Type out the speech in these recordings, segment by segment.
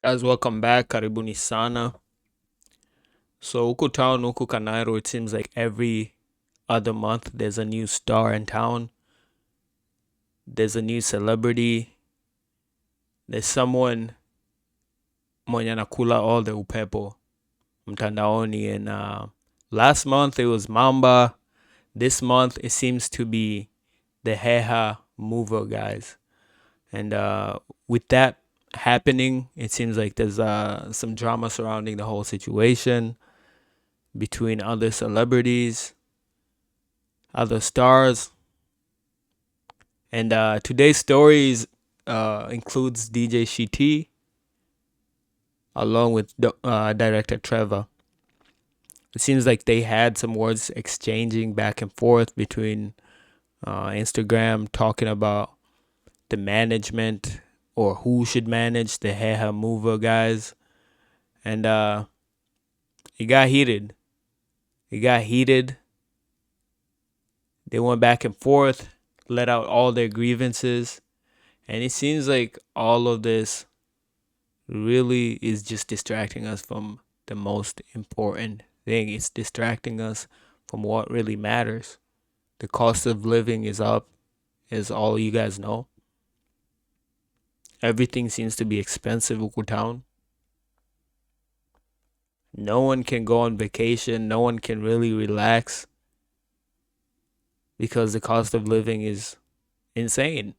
Guys, welcome back. Karibuni sana. So huku town, huku Kanairo, it seems like every other month there's a new star in town. There's a new celebrity. There's someone mwenye anakula all the upepo mtandaoni. And last month it was Mamba. This month it seems to be the HEHA Mover guys. And with that happening, it seems like there's some drama surrounding the whole situation between other celebrities, other stars. And today's stories includes DJ Shiti along with Director Trevor. It seems like they had some words exchanging back and forth between Instagram, talking about the management or who should manage the HEHA Mover guys. And it got heated. It got heated. They went back and forth, let out all their grievances. And it seems like all of this really is just distracting us from the most important thing. It's distracting us from what really matters. The cost of living is up, as all you guys know. Everything seems to be expensive in town. No one can go on vacation. No one can really relax because the cost of living is insane.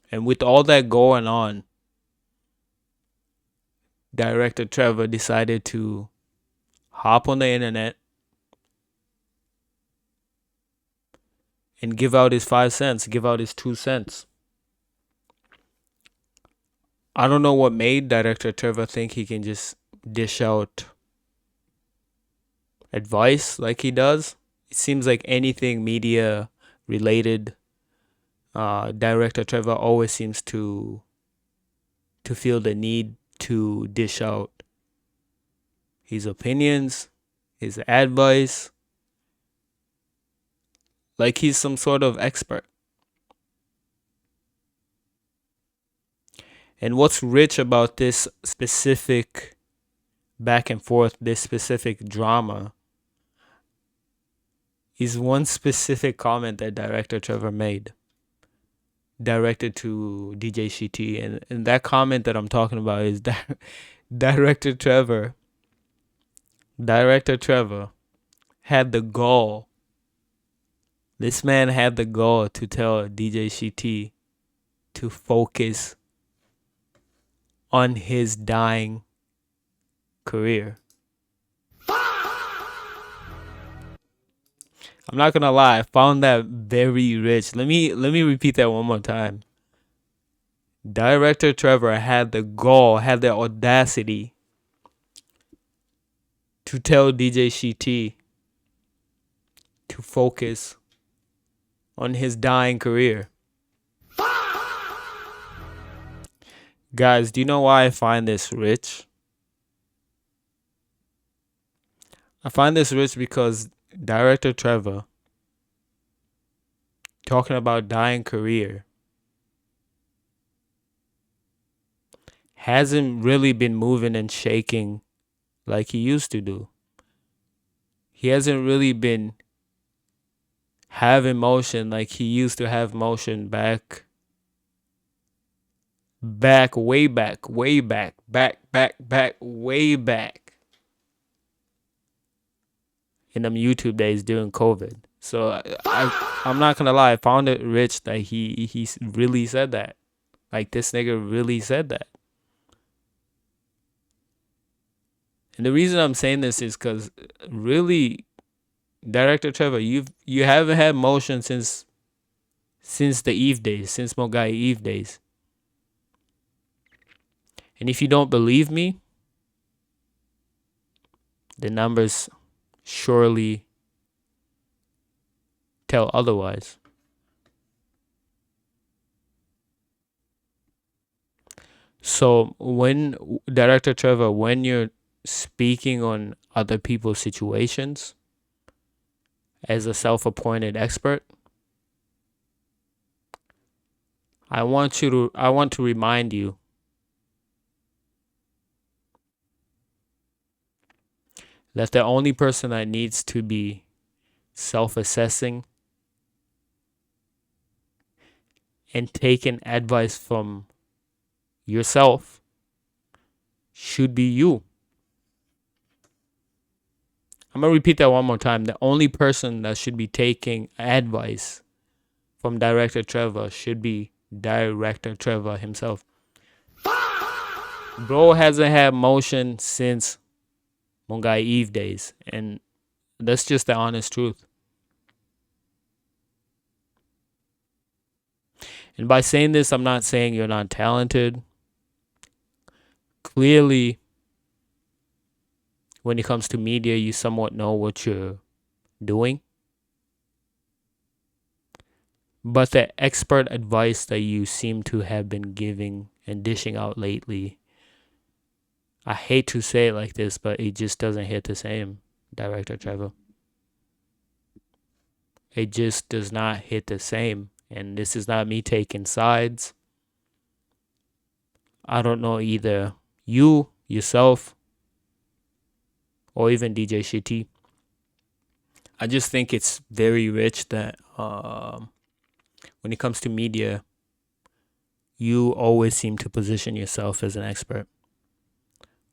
And with all that going on, Director Trevor decided to hop on the internet and give out his 5 cents, give out his 2 cents. I don't know what made Director Trevor think he can just dish out advice like he does. It seems like anything media related, Director Trevor always seems to feel the need to dish out his opinions, his advice, like he's some sort of expert. And what's rich about this specific back and forth, this specific drama, is one specific comment that Director Trevor made, directed to DJ Shiti. And that comment that I'm talking about is Director Trevor. Director Trevor had the gall. This man had the gall to tell DJ Shiti to focus on his dying career. I'm not gonna lie, I found that very rich. Let me repeat that one more time. Director Trevor had the gall, had the audacity to tell DJ Shiti to focus on his dying career. Guys, do you know why I find this rich? I find this rich because Director Trevor talking about dying career hasn't really been moving and shaking like he used to do. He hasn't really been having motion like he used to have motion back way back in them YouTube days during COVID. So I'm not gonna lie, I found it rich that he really said that. Like, this nigga really said that. And the reason I'm saying this is because really, Director Trevor, you haven't had motion since the Eve days, since Mogai Eve days. And if you don't believe me, the numbers surely tell otherwise. So when Director Trevor, when you're speaking on other people's situations as a self-appointed expert, I want to remind you that the only person that needs to be self-assessing and taking advice from yourself should be you. I'm going to repeat that one more time. The only person that should be taking advice from Director Trevor should be Director Trevor himself. Bro hasn't had motion since Mongai Eve days, and that's just the honest truth. And by saying this, I'm not saying you're not talented. Clearly, when it comes to media, you somewhat know what you're doing. But the expert advice that you seem to have been giving and dishing out lately, I hate to say it like this, but it just doesn't hit the same, Director Trevor. It just does not hit the same. And this is not me taking sides. I don't know either you, yourself, or even DJ Shiti. I just think it's very rich that when it comes to media, you always seem to position yourself as an expert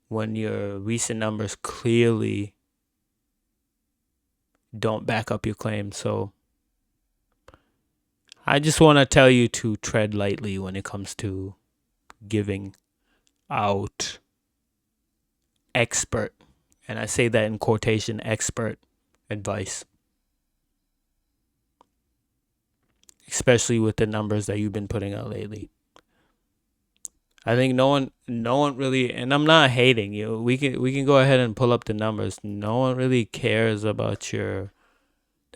when your recent numbers clearly don't back up your claim. So I just want to tell you to tread lightly when it comes to giving out expert, and I say that in quotation, expert advice, especially with the numbers that you've been putting out lately. I think no one really, and I'm not hating you. We can go ahead and pull up the numbers. No one really cares about the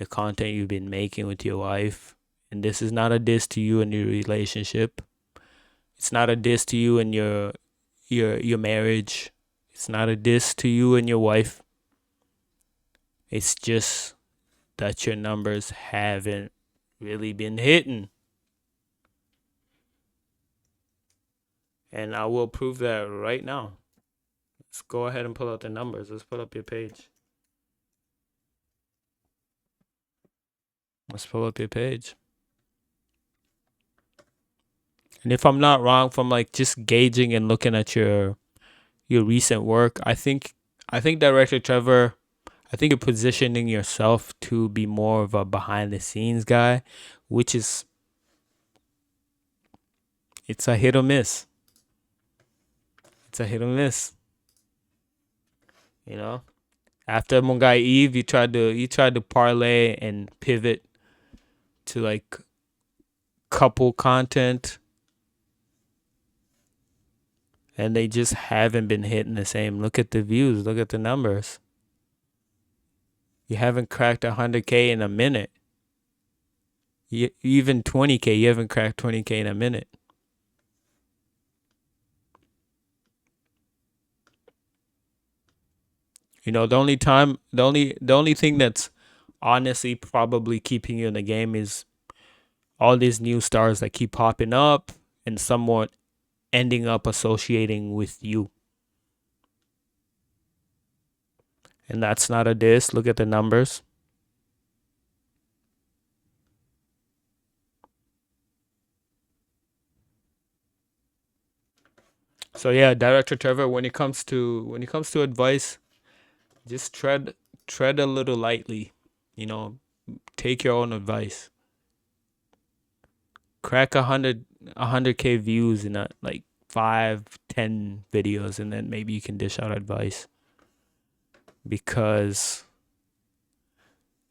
content you've been making with your wife. And this is not a diss to you and your relationship. It's not a diss to you and your marriage. It's not a diss to you and your wife. It's just that your numbers haven't really been hitting. And I will prove that right now. Let's go ahead and pull out the numbers. Let's pull up your page. Let's pull up your page. And if I'm not wrong, from like just gauging and looking at your recent work, I think Director Trevor, I think you're positioning yourself to be more of a behind the scenes guy, which is, it's a hit or miss. It's a hit or miss. You know? After Mongai Eve, you tried to parlay and pivot to like couple content, and they just haven't been hitting the same. Look at the views, look at the numbers. You haven't cracked 100K in a minute. Even 20K, you haven't cracked 20K in a minute. You know, the only thing that's honestly probably keeping you in the game is all these new stars that keep popping up and somewhat ending up associating with you. And that's not a diss. Look at the numbers. So yeah, Director Trevor, when it comes to advice, just tread a little lightly. You know, take your own advice. Crack 100K views in like 5-10 videos, and then maybe you can dish out advice, because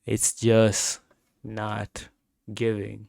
it's just not giving.